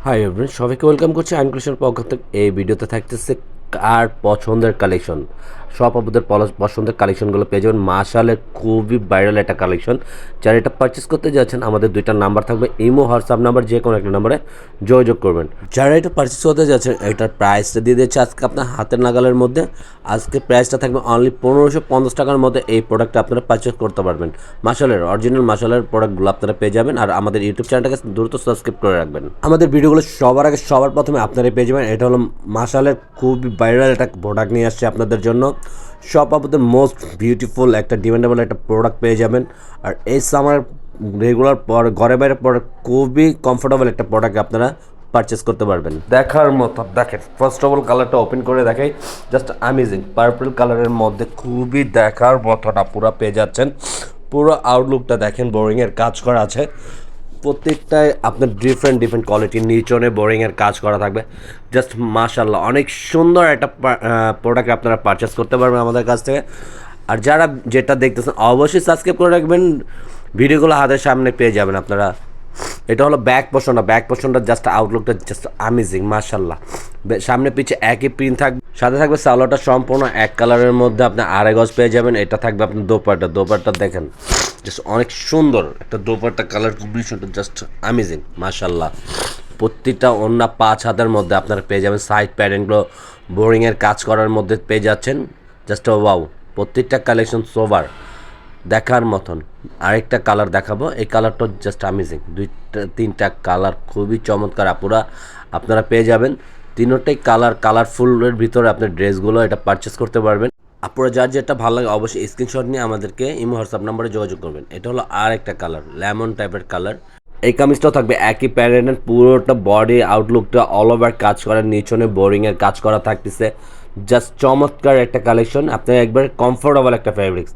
Hi everyone, সবাইকে welcome করছি আইনক্লুশনের পক্ষ থেকে। এই ভিডিওতে থাকতেছে কার পছন্দের কালেকশন। সব আপনাদের পছন্দের কালেকশনগুলো পেয়ে যাবেন। মাশাআল্লাহ খুবই ভাইরাল একটা কালেকশন। যারা এটা পারচেস করতে যাচ্ছেন, আমাদের দুইটা নাম্বার থাকবে, ইমো হোয়াটসঅ্যাপ নাম্বার, যে কোনো একটা নাম্বারে যোগাযোগ করবেন। যারা এটা পারচেস করতে যাচ্ছেন, এটার প্রাইসটা দিয়ে দিচ্ছে আজকে আপনার হাতের নাগালের মধ্যে। আজকে প্রাইসটা থাকবে অনলি 1550 টাকার মধ্যে। এই প্রোডাক্টটা আপনারা পারচেস করতে পারবেন। মাশাআল্লাহর অরিজিনাল মাশাআল্লাহর প্রোডাক্টগুলো আপনারা পেয়ে যাবেন। আর আমাদের ইউটিউব চ্যানেলটাকে দ্রুত সাবস্ক্রাইব করে রাখবেন। আমাদের ভিডিওগুলো সবার আগে সবার প্রথমে আপনারা পেয়ে যাবেন। এটা হলো মাশাআল্লাহর খুবই ভাইরাল একটা প্রোডাক্ট নিয়ে আসছে আপনাদের জন্য। সব আপনাদের মোস্ট বিউটিফুল একটা ডিমান্ডেবল একটা প্রোডাক্ট পেয়ে যাবেন। আর এই সামার রেগুলার পর ঘরে বাইরে পর খুবই কমফোর্টেবল একটা প্রোডাক্ট আপনারা পারচেস করতে পারবেন। দেখার মতো দেখেন, ফার্স্ট অফ অল কালারটা ওপেন করে দেখাই, জাস্ট অ্যামেজিং পার্পল কালারের মধ্যে খুবই দেখার মতোটা পুরো পেয়ে যাচ্ছেন। পুরো আউটলুকটা দেখেন, বোরিংয়ের কাজ করা আছে প্রত্যেকটায় আপনার ডিফারেন্ট কোয়ালিটির নিচনে বোরিংয়ের কাজ করা থাকবে। জাস্ট মাশাআল্লাহ অনেক সুন্দর একটা প্রোডাক্ট আপনারা পারচেস করতে পারবেন আমাদের কাছ থেকে। আর যারা যেটা দেখতেছেন অবশ্যই সাবস্ক্রাইব করে রাখবেন, ভিডিওগুলো হাতের সামনে পেয়ে যাবেন আপনারা। এটা হলো ব্যাক পোর্শনটা জাস্ট আউটলুকটা জাস্ট অ্যামেজিং মাশাআল্লাহ। সামনে পিছে একই প্রিন্ট থাকবে, সাথে থাকবে সালোয়ারটা সম্পূর্ণ এক কালারের মধ্যে আপনি আড়াই গজ পেয়ে যাবেন। এটা থাকবে আপনার দোপাট্টা দেখেন, জাস্ট অনেক সুন্দর একটা দোপাট্টা কালার কম্বিনেশনটা জাস্ট অ্যামেজিং মাশাআল্লাহ। প্রত্যেকটা ওন্না 5 হাতের মধ্যে আপনারা পেয়ে যাবেন। সাইড প্যাটার্নগুলো বোরিংয়ের কাজ করার মধ্যে পেয়ে যাচ্ছেন। জাস্ট ওয়াও, প্রত্যেকটা কালেকশন সোভার দেখার মতন। আরেকটা কালার দেখাবো, এই কালারটা জাস্ট অ্যামেজিং। তিনটা কালার খুবই চমৎকার আপুরা আপনারা পেয়ে যাবেন। তিনটাই কালারফুলের ভিতরে আপনার ড্রেসগুলো এটা পারচেস করতে পারবেন। আপনারা যার যেটা ভালো লাগে অবশ্যই স্ক্রিনশট নিয়ে আমাদেরকে ইমো হোয়াটসঅ্যাপ নাম্বারে যোগাযোগ করবেন। এটা হলো আর একটা কালার, লেমন টাইপের কালার। এই কামিজটাও থাকবে একই প্যাটার্নের, পুরোটা বডি আউটলুকটা অল ওভার কাজ করা, নিচনে বোরিংয়ের কাজ করা থাকতেছে। জাস্ট চমৎকার একটা কালেকশন, আপনার একবার কমফোর্টেবল একটা ফ্যাব্রিক্স।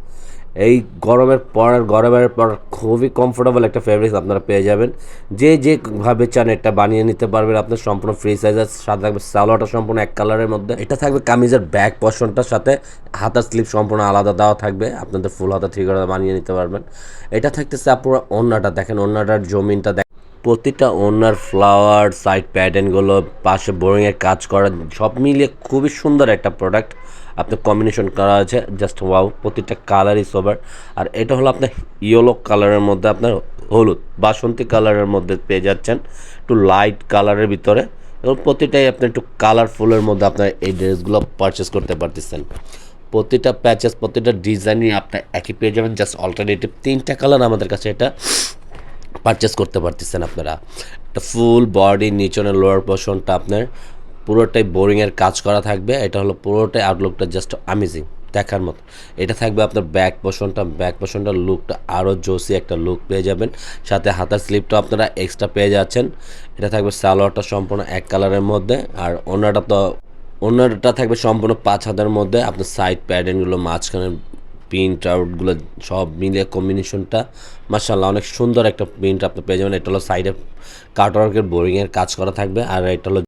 এই গরমের পর খুবই কমফোর্টেবল একটা ফ্যাব্রিক্স আপনারা পেয়ে যাবেন। যেভাবে চান এটা বানিয়ে নিতে পারবেন। আপনার সম্পূর্ণ ফ্রি সাইজের সাথে থাকবে সালোয়ারটা সম্পূর্ণ এক কালারের মধ্যে। এটা থাকবে কামিজের ব্যাক পোর্শনটার সাথে, হাতার স্লিপ সম্পূর্ণ আলাদা দেওয়া থাকবে, আপনাদের ফুল হাতা থ্রি করে বানিয়ে নিতে পারবেন। এটা থাকতেছে আপনারা ওড়নাটা দেখেন, ওড়নাটার জমিনটা দেখেন, প্রতিটা ওড়নার ফ্লাওয়ার সাইড প্যাটার্নগুলো পাশে বোরিংয়ের কাজ করা, সব মিলিয়ে খুবই সুন্দর একটা প্রোডাক্ট আপনার কম্বিনেশন করা আছে। জাস্ট ওয়াও, প্রতিটা কালারই সোবার। আর এটা হলো আপনার ইয়েলো কালারের মধ্যে, আপনার হলুদ বাসন্তী কালারের মধ্যে পেয়ে যাচ্ছেন, একটু লাইট কালারের ভিতরে, এবং প্রতিটাই আপনি একটু কালারফুলের মধ্যে আপনার এই ড্রেসগুলো পারচেস করতে পারতেছেন। প্রতিটা প্যাচেস প্রতিটা ডিজাইনই আপনার একই পেয়ে যাবেন, জাস্ট অল্টারনেটিভ তিনটা কালার আমাদের কাছে এটা পারচেস করতে পারতেছেন আপনারা। একটা ফুল বডি নিচনের লোয়ার পোর্শনটা আপনার পুরোটাই বোরিংয়ের কাজ করা থাকবে। এটা হলো পুরোটাই আউটলুকটা জাস্ট অ্যামেজিং দেখার মতো। এটা থাকবে আপনার ব্যাক পোর্শনটা লুকটা আরও জোসি একটা লুক পেয়ে যাবেন। সাথে হাতার স্লিপটা আপনারা এক্সট্রা পেয়ে যাচ্ছেন। এটা থাকবে সালোয়ারটা সম্পূর্ণ এক কালারের মধ্যে। আর ওনারটা থাকবে সম্পূর্ণ 5 হাতের মধ্যে। আপনার সাইড প্যাটার্নগুলো মাঝখানে প্রিন্ট আউটগুলো সব মিলিয়ে কম্বিনেশনটা মাশাআল্লাহ অনেক সুন্দর একটা প্রিন্ট আপনি পেয়ে যাবেন। এটা হলো সাইডে কাটওয়ার্কের বোরিংয়ের কাজ করা থাকবে। আর এটা হলো